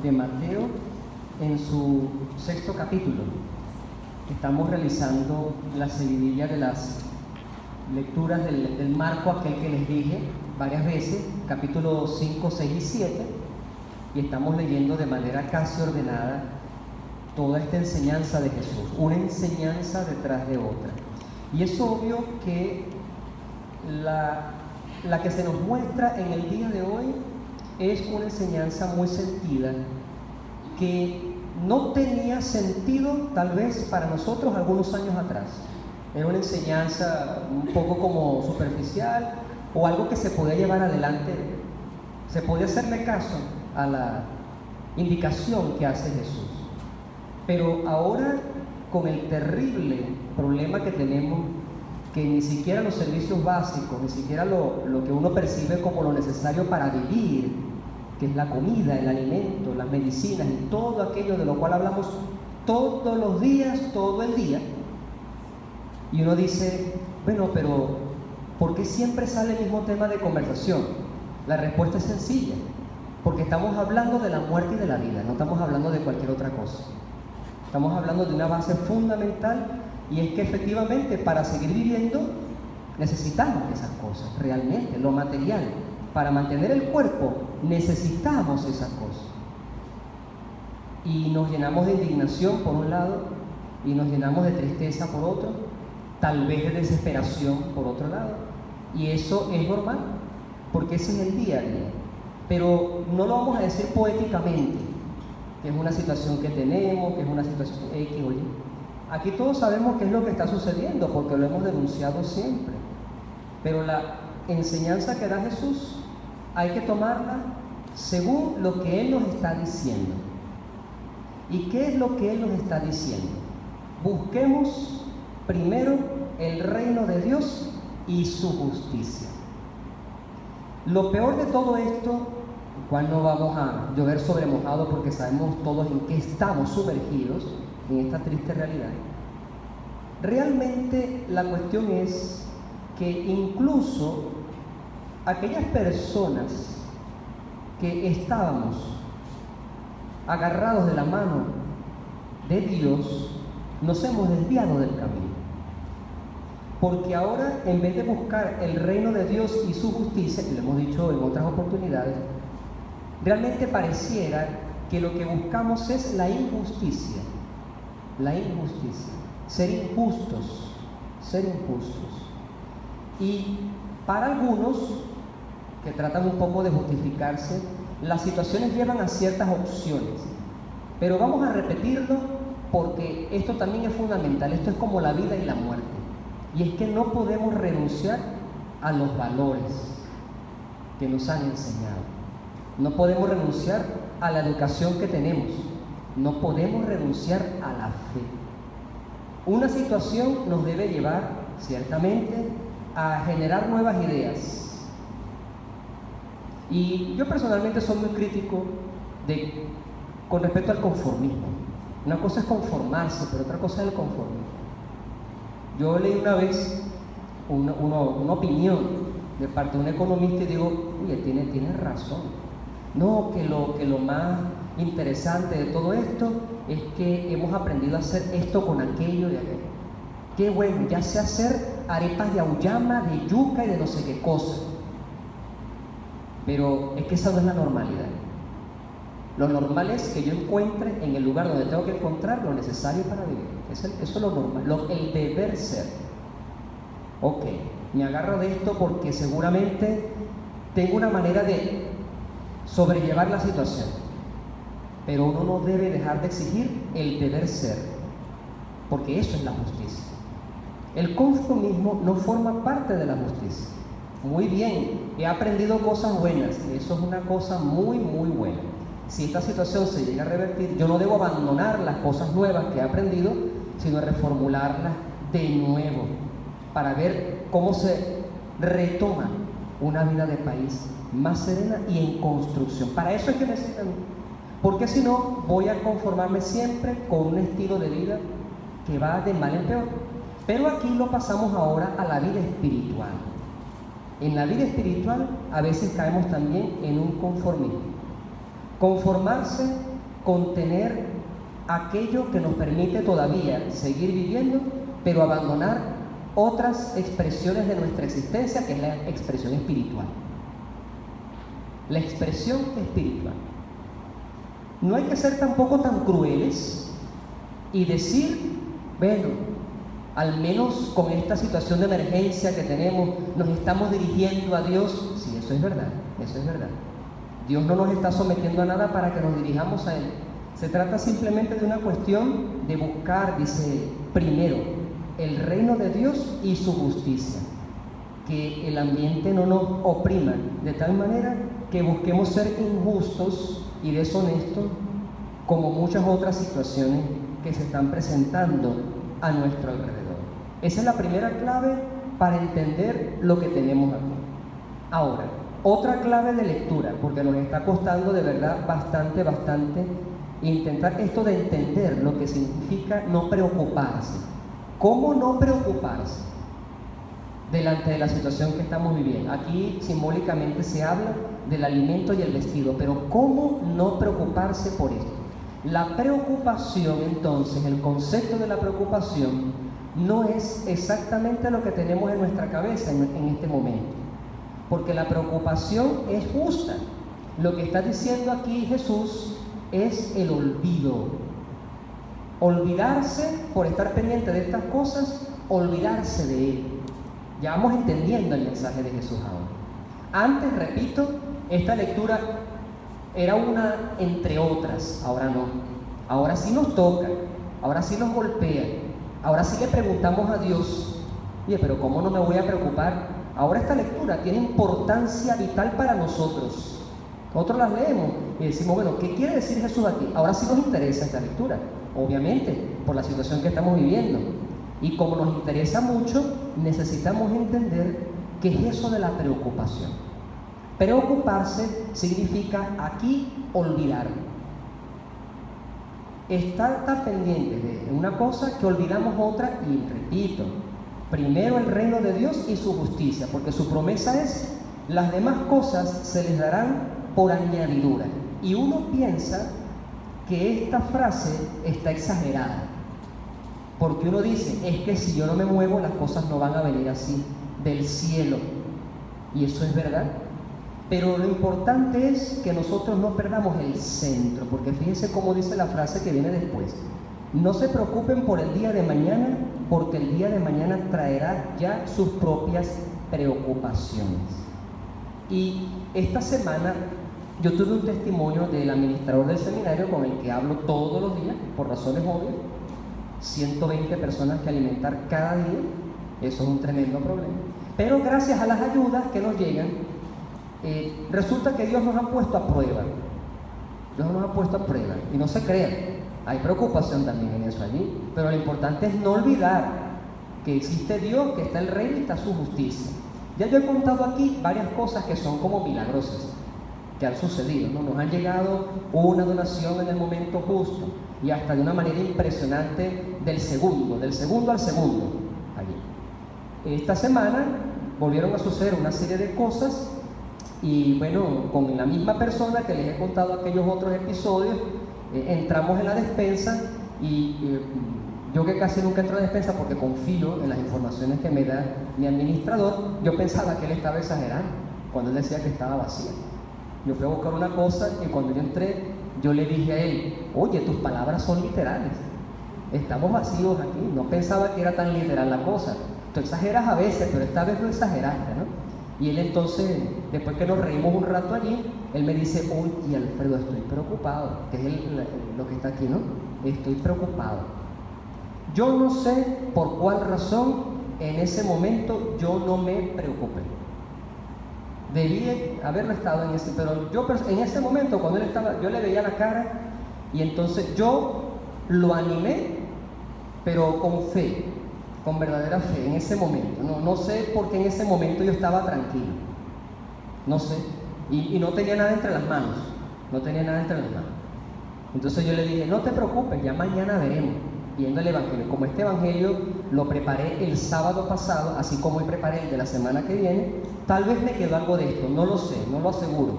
de Mateo en su 6º capítulo. Estamos realizando la seguidilla de las lecturas del marco aquel que les dije varias veces, capítulos 5, 6 y 7, y estamos leyendo de manera casi ordenada toda esta enseñanza de Jesús, una enseñanza detrás de otra. Y es obvio que la que se nos muestra en el día de hoy es una enseñanza muy sentida, que no tenía sentido tal vez para nosotros algunos años atrás. Era una enseñanza un poco como superficial o algo que se podía llevar adelante, se podía hacerle caso a la indicación que hace Jesús. Pero ahora, con el terrible problema que tenemos, que ni siquiera los servicios básicos, ni siquiera lo que uno percibe como lo necesario para vivir, que es la comida, el alimento, las medicinas y todo aquello de lo cual hablamos todos los días, todo el día. Y uno dice, bueno, pero ¿por qué siempre sale el mismo tema de conversación? La respuesta es sencilla, porque estamos hablando de la muerte y de la vida, no estamos hablando de cualquier otra cosa. Estamos hablando de una base fundamental, y es que efectivamente para seguir viviendo necesitamos esas cosas, realmente, lo material. Para mantener el cuerpo necesitamos esas cosas. Y nos llenamos de indignación por un lado, y nos llenamos de tristeza por otro, tal vez de desesperación por otro lado. Y eso es normal, porque ese es el día a día. Pero no lo vamos a decir poéticamente, que es una situación que tenemos, que es una situación X o Y. Aquí todos sabemos qué es lo que está sucediendo, porque lo hemos denunciado siempre. Pero la enseñanza que da Jesús hay que tomarla según lo que Él nos está diciendo. ¿Y qué es lo que Él nos está diciendo? Busquemos primero el reino de Dios y su justicia. Lo peor de todo esto, cual no vamos a llover sobre mojado porque sabemos todos en qué estamos sumergidos, en esta triste realidad. Realmente la cuestión es que incluso aquellas personas que estábamos agarrados de la mano de Dios, nos hemos desviado del camino. Porque ahora, en vez de buscar el reino de Dios y su justicia, que lo hemos dicho en otras oportunidades, realmente pareciera que lo que buscamos es la injusticia. La injusticia, ser injustos. Y para algunos que tratan un poco de justificarse, las situaciones llevan a ciertas opciones, pero vamos a repetirlo porque esto también es fundamental. Esto es como la vida y la muerte, y es que no podemos renunciar a los valores que nos han enseñado, no podemos renunciar a la educación que tenemos, no podemos renunciar a la fe. Una situación nos debe llevar, ciertamente, a generar nuevas ideas. Y yo personalmente soy muy crítico con respecto al conformismo. Una cosa es conformarse, pero otra cosa es el conformismo. Yo leí una vez una opinión de parte de un economista y digo, oye, tiene razón. No, que lo más interesante de todo esto es que hemos aprendido a hacer esto con aquello y aquello. Qué bueno, ya sé hacer arepas de auyama, de yuca y de no sé qué cosa. Pero es que esa no es la normalidad. Lo normal es que yo encuentre en el lugar donde tengo que encontrar lo necesario para vivir. Eso es lo normal, el deber ser. Ok, me agarro de esto porque seguramente tengo una manera de sobrellevar la situación. Pero uno no debe dejar de exigir el deber ser, porque eso es la justicia. El conformismo no forma parte de la justicia. Muy bien, he aprendido cosas buenas, eso es una cosa muy, muy buena. Si esta situación se llega a revertir, yo no debo abandonar las cosas nuevas que he aprendido, sino reformularlas de nuevo, para ver cómo se retoma una vida de país más serena y en construcción. Para eso es que necesitan, porque si no, voy a conformarme siempre con un estilo de vida que va de mal en peor. Pero aquí lo pasamos ahora a la vida espiritual. En la vida espiritual a veces caemos también en un conformismo. Conformarse contener aquello que nos permite todavía seguir viviendo, pero abandonar otras expresiones de nuestra existencia, que es la expresión espiritual. La expresión espiritual. No hay que ser tampoco tan crueles y decir, bueno, al menos con esta situación de emergencia que tenemos, nos estamos dirigiendo a Dios. Sí, eso es verdad, eso es verdad. Dios no nos está sometiendo a nada para que nos dirijamos a Él. Se trata simplemente de una cuestión de buscar, dice, primero, el reino de Dios y su justicia. Que el ambiente no nos oprima de tal manera que busquemos ser injustos y deshonestos como muchas otras situaciones que se están presentando a nuestro alrededor. Esa es la primera clave para entender lo que tenemos aquí. Ahora, otra clave de lectura, porque nos está costando de verdad bastante intentar esto de entender lo que significa no preocuparse. ¿Cómo no preocuparse delante de la situación que estamos viviendo? Aquí simbólicamente se habla del alimento y el vestido, pero ¿cómo no preocuparse por esto? La preocupación, entonces, el concepto de la preocupación no es exactamente lo que tenemos en nuestra cabeza en este momento, porque la preocupación es justa. Lo que está diciendo aquí Jesús es el olvido. Olvidarse por estar pendiente de estas cosas, olvidarse de Él. Ya vamos entendiendo el mensaje de Jesús ahora. Antes, repito, esta lectura era una entre otras, ahora no. Ahora sí nos toca, ahora sí nos golpea, ahora sí le preguntamos a Dios, oye, pero ¿cómo no me voy a preocupar? Ahora esta lectura tiene importancia vital para nosotros. Nosotros las leemos y decimos, bueno, ¿qué quiere decir Jesús aquí? Ahora sí nos interesa esta lectura, obviamente, por la situación que estamos viviendo. Y como nos interesa mucho, necesitamos entender qué es eso de la preocupación. Preocuparse significa aquí olvidar. Estar tan pendientes de una cosa que olvidamos otra, y repito, primero el reino de Dios y su justicia, porque su promesa es, las demás cosas se les darán por añadidura. Y uno piensa que esta frase está exagerada, porque uno dice, es que si yo no me muevo, las cosas no van a venir así, del cielo. Y eso es verdad. Pero lo importante es que nosotros no perdamos el centro, porque fíjense cómo dice la frase que viene después. No se preocupen por el día de mañana, porque el día de mañana traerá ya sus propias preocupaciones. Y esta semana yo tuve un testimonio del administrador del seminario con el que hablo todos los días, por razones obvias. 120 personas que alimentar cada día, eso es un tremendo problema. Pero gracias a las ayudas que nos llegan, resulta que Dios nos ha puesto a prueba. Dios nos ha puesto a prueba. Y no se crean, hay preocupación también en eso allí. Pero lo importante es no olvidar que existe Dios, que está el reino y está su justicia. Ya yo he contado aquí varias cosas que son como milagrosas, que han sucedido, ¿no? Nos han llegado una donación en el momento justo y hasta de una manera impresionante del segundo al segundo. Allí. Esta semana volvieron a suceder una serie de cosas. Y bueno, con la misma persona que les he contado aquellos otros episodios, entramos en la despensa y yo que casi nunca entro a la despensa porque confío en las informaciones que me da mi administrador, yo pensaba que él estaba exagerando cuando él decía que estaba vacía. Yo fui a buscar una cosa y cuando yo entré, yo le dije a él, oye, tus palabras son literales, estamos vacíos aquí, no pensaba que era tan literal la cosa. Tú exageras a veces, pero esta vez no exageraste, ¿no? Y él entonces, después que nos reímos un rato allí, él me dice, oye Alfredo, estoy preocupado, que es lo que está aquí, ¿no? Estoy preocupado. Yo no sé por cuál razón en ese momento yo no me preocupé. Debí haberlo estado en ese, pero yo en ese momento cuando él estaba, yo le veía la cara y entonces yo lo animé, pero con fe. Con verdadera fe, en ese momento. No sé por qué en ese momento yo estaba tranquilo. No sé. Y no tenía nada entre las manos. No tenía nada entre las manos. Entonces yo le dije, no te preocupes, ya mañana veremos. Viendo el Evangelio. Como este Evangelio lo preparé el sábado pasado, así como hoy preparé el de la semana que viene, tal vez me quedó algo de esto. No lo sé, no lo aseguro.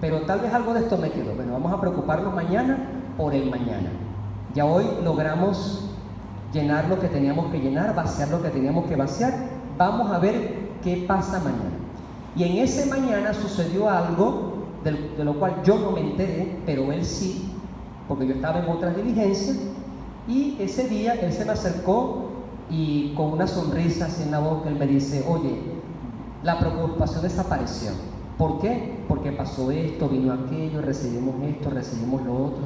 Pero tal vez algo de esto me quedó. Bueno, vamos a preocuparnos mañana por el mañana. Ya hoy logramos llenar lo que teníamos que llenar, vaciar lo que teníamos que vaciar. Vamos a ver qué pasa mañana. Y en ese mañana sucedió algo de lo cual yo no me enteré, pero él sí, porque yo estaba en otras diligencias. Y ese día él se me acercó y con una sonrisa así en la boca, él me dice: oye, la preocupación desapareció. ¿Por qué? Porque pasó esto, vino aquello, recibimos esto, recibimos lo otro.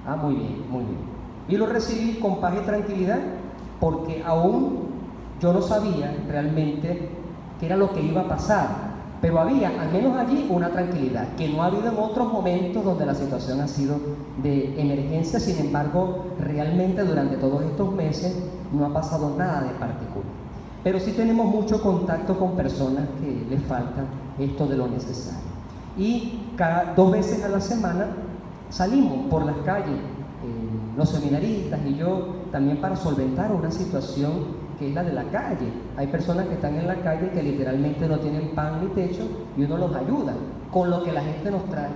Ah, muy bien, muy bien. Y lo recibí con paz y tranquilidad, porque aún yo no sabía realmente qué era lo que iba a pasar, pero había, al menos allí, una tranquilidad, que no ha habido en otros momentos donde la situación ha sido de emergencia. Sin embargo, realmente durante todos estos meses no ha pasado nada de particular. Pero sí tenemos mucho contacto con personas que les falta esto de lo necesario. Y cada 2 veces a la semana salimos por las calles, los seminaristas y yo, también para solventar una situación que es la de la calle. Hay personas que están en la calle que literalmente no tienen pan ni techo, y uno los ayuda con lo que la gente nos trae.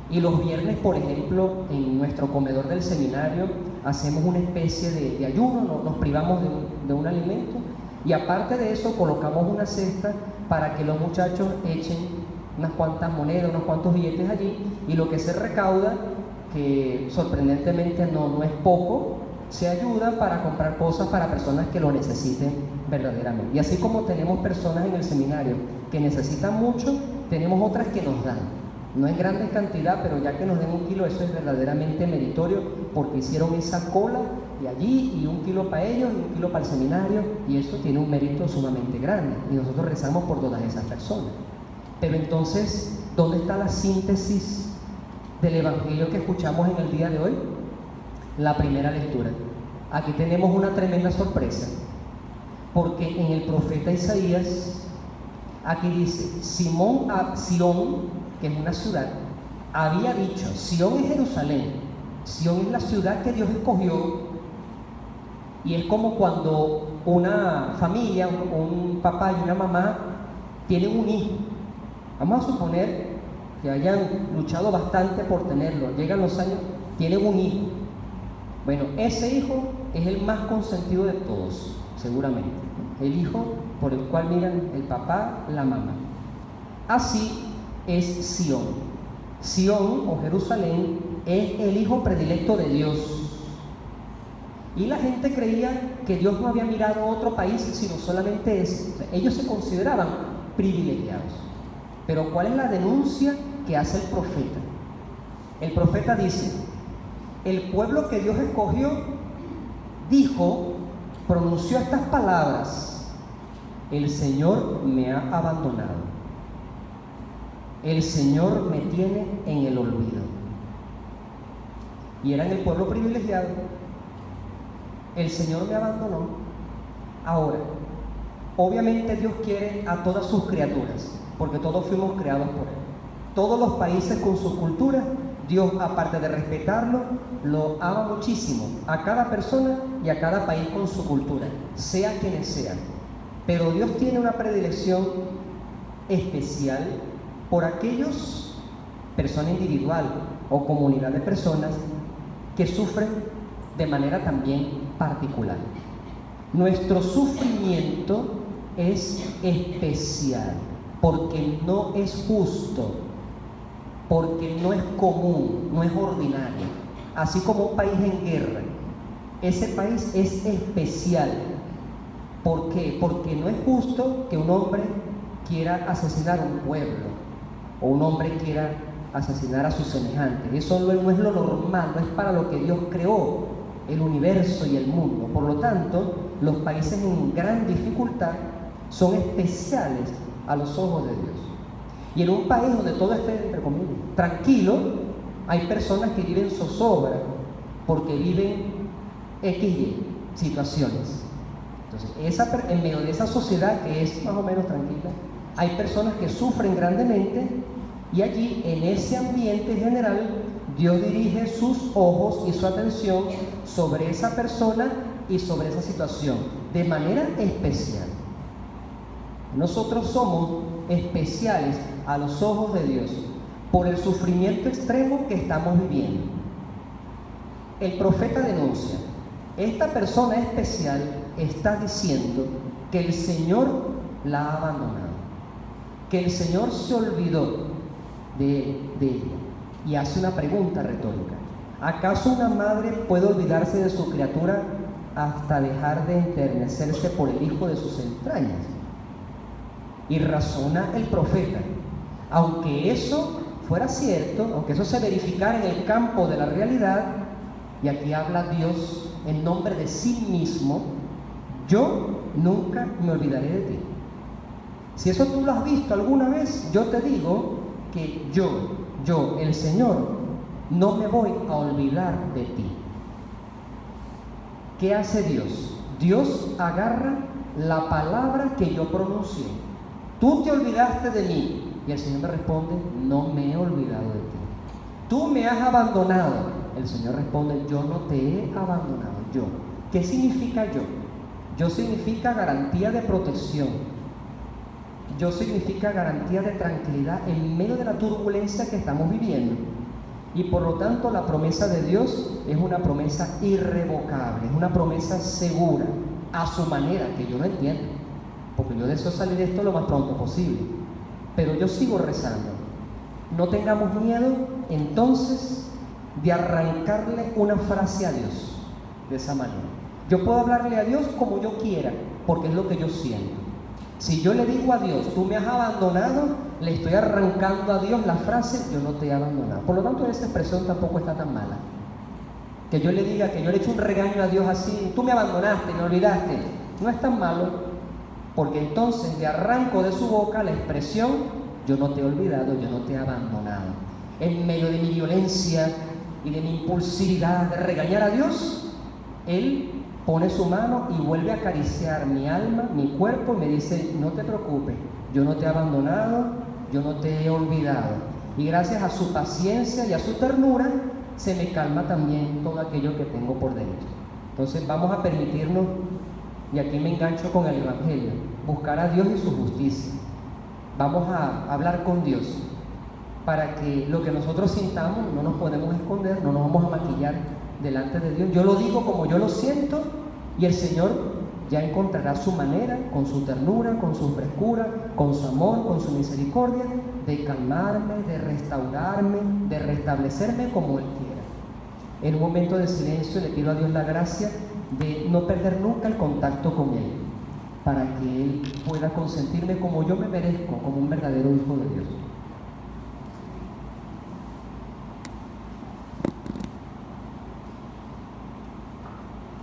Y los viernes, por ejemplo, en nuestro comedor del seminario hacemos una especie de ayuno, nos privamos de un alimento, y aparte de eso colocamos una cesta para que los muchachos echen unas cuantas monedas, unos cuantos billetes allí, y lo que se recauda, que sorprendentemente no es poco, se ayuda para comprar cosas para personas que lo necesiten verdaderamente. Y así como tenemos personas en el seminario que necesitan mucho, tenemos otras que nos dan. No en grandes cantidades, pero ya que nos den 1 kilo, eso es verdaderamente meritorio, porque hicieron esa cola y allí, y 1 kilo para ellos y 1 kilo para el seminario, y eso tiene un mérito sumamente grande, y nosotros rezamos por todas esas personas. Pero entonces, ¿dónde está la síntesis del evangelio que escuchamos en el día de hoy? La primera lectura. Aquí tenemos una tremenda sorpresa, porque en el profeta Isaías, aquí dice: Sión, que es una ciudad, había dicho, Sión es Jerusalén, Sión es la ciudad que Dios escogió. Y es como cuando una familia, un papá y una mamá tienen un hijo. Vamos a suponer que hayan luchado bastante por tenerlo, llegan los años, tienen un hijo. Bueno, ese hijo es el más consentido de todos, seguramente. El hijo por el cual miran el papá, la mamá. Así es Sión. Sión o Jerusalén es el hijo predilecto de Dios. Y la gente creía que Dios no había mirado a otro país, sino solamente ese. O sea, ellos se consideraban privilegiados. Pero ¿cuál es la denuncia que hace el profeta? El profeta dice: el pueblo que Dios escogió pronunció estas palabras: el Señor me ha abandonado, el Señor me tiene en el olvido. Y eran el pueblo privilegiado. El Señor me abandonó. Ahora, obviamente Dios quiere a todas sus criaturas, porque todos fuimos creados por Él. Todos los países con su cultura, Dios, aparte de respetarlo, lo ama muchísimo, a cada persona y a cada país con su cultura, sea quienes sean. Pero Dios tiene una predilección especial por aquellos, persona individual o comunidad de personas, que sufren de manera también particular. Nuestro sufrimiento es especial, porque no es justo, porque no es común, no es ordinario. Así como un país en guerra, ese país es especial. ¿Por qué? Porque no es justo que un hombre quiera asesinar a un pueblo, o un hombre quiera asesinar a sus semejantes. Eso no es lo normal, no es para lo que Dios creó el universo y el mundo. Por lo tanto, los países en gran dificultad son especiales a los ojos de Dios. Y en un país donde todo esté, entre comillas, tranquilo, hay personas que viven zozobra porque viven XY situaciones. Entonces, en medio de esa sociedad que es más o menos tranquila, hay personas que sufren grandemente, y allí, en ese ambiente general, Dios dirige sus ojos y su atención sobre esa persona y sobre esa situación, de manera especial. Nosotros somos especiales a los ojos de Dios por el sufrimiento extremo que estamos viviendo. el profeta denuncia, esta persona especial está diciendo que el Señor la ha abandonado, que el Señor se olvidó de ella, y hace una pregunta retórica: ¿acaso una madre puede olvidarse de su criatura hasta dejar de enternecerse por el hijo de sus entrañas? Y razona el profeta: aunque eso fuera cierto, aunque eso se verificara en el campo de la realidad, y aquí habla Dios en nombre de sí mismo, yo nunca me olvidaré de ti. Si eso tú lo has visto alguna vez, yo te digo que yo, el Señor, no me voy a olvidar de ti. ¿Qué hace Dios? Dios agarra la palabra que yo pronuncié. Tú te olvidaste de mí. Y el Señor me responde: no me he olvidado de ti. Tú me has abandonado. El Señor responde: yo no te he abandonado. Yo. ¿Qué significa yo? Yo significa garantía de protección. Yo significa garantía de tranquilidad en medio de la turbulencia que estamos viviendo. Y por lo tanto la promesa de Dios es una promesa irrevocable, es una promesa segura, a su manera, que yo no entiendo, porque yo deseo salir de esto lo más pronto posible. Pero yo sigo rezando. No tengamos miedo entonces de arrancarle una frase a Dios de esa manera. Yo puedo hablarle a Dios como yo quiera, porque es lo que yo siento. Si yo le digo a Dios: tú me has abandonado, le estoy arrancando a Dios la frase: yo no te he abandonado. Por lo tanto, esa expresión tampoco está tan mala. Que yo le diga, que yo le eche un regaño a Dios así: tú me abandonaste, me olvidaste, no es tan malo, porque entonces le arranco de su boca la expresión: yo no te he olvidado, yo no te he abandonado. En medio de mi violencia y de mi impulsividad de regañar a Dios, Él pone su mano y vuelve a acariciar mi alma, mi cuerpo, y me dice: no te preocupes, yo no te he abandonado, yo no te he olvidado. Y gracias a su paciencia y a su ternura, se me calma también todo aquello que tengo por dentro. Entonces vamos a permitirnos, y aquí me engancho con el Evangelio, buscar a Dios y su justicia. Vamos a hablar con Dios para que lo que nosotros sintamos no nos podemos esconder, no nos vamos a maquillar delante de Dios. Yo lo digo como yo lo siento, y el Señor ya encontrará su manera, con su ternura, con su frescura, con su amor, con su misericordia, de calmarme, de restaurarme, de restablecerme como Él quiera. En un momento de silencio le pido a Dios la gracia de no perder nunca el contacto con Él, para que Él pueda consentirme como yo me merezco, como un verdadero hijo de Dios.